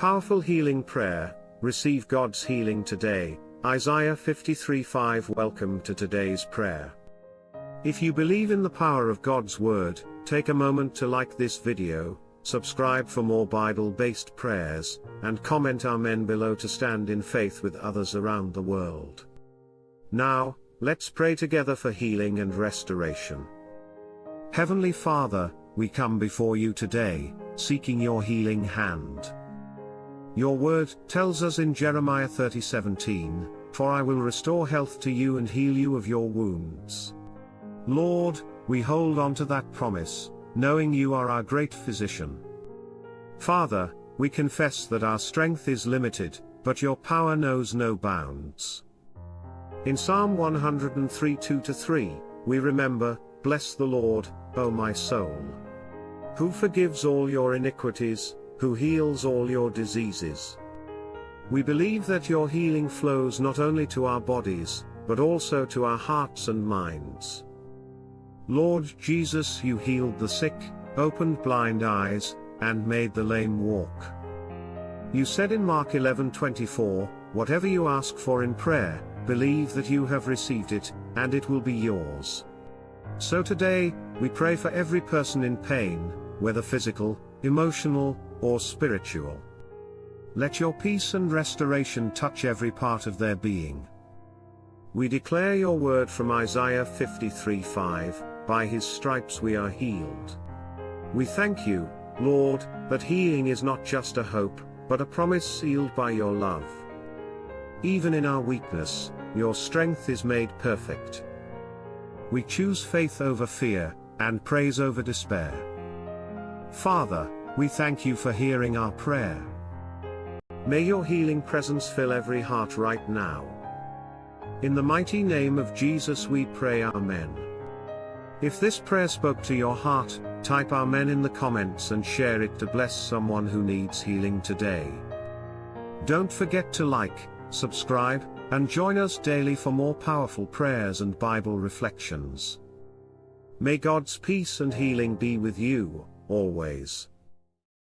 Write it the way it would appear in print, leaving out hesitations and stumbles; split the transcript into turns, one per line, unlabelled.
Powerful healing prayer. Receive God's healing today. Isaiah 53:5. Welcome to today's prayer. If you believe in the power of God's word, take a moment to like this video, subscribe for more Bible-based prayers, and comment Amen below to stand in faith with others around the world. Now, let's pray together for healing and restoration. Heavenly Father, we come before you today, seeking your healing hand. Your word tells us in Jeremiah 30:17, "For I will restore health to you and heal you of your wounds." Lord, we hold on to that promise, knowing you are our great physician. Father, we confess that our strength is limited, but your power knows no bounds. In Psalm 103 2-3, we remember, "Bless the Lord, O my soul. Who forgives all your iniquities, who heals all your diseases." We believe that your healing flows not only to our bodies, but also to our hearts and minds. Lord Jesus, you healed the sick, opened blind eyes, and made the lame walk. You said in Mark 11:24, "Whatever you ask for in prayer, believe that you have received it, and it will be yours." So today, we pray for every person in pain, whether physical, emotional, or spiritual. Let your peace and restoration touch every part of their being. We declare your word from Isaiah 53:5, "By his stripes we are healed." We thank you, Lord, that healing is not just a hope, but a promise sealed by your love. Even in our weakness, your strength is made perfect. We choose faith over fear, and praise over despair. Father, we thank you for hearing our prayer. May your healing presence fill every heart right now. In the mighty name of Jesus we pray, Amen. If this prayer spoke to your heart, type Amen in the comments and share it to bless someone who needs healing today. Don't forget to like, subscribe, and join us daily for more powerful prayers and Bible reflections. May God's peace and healing be with you, always.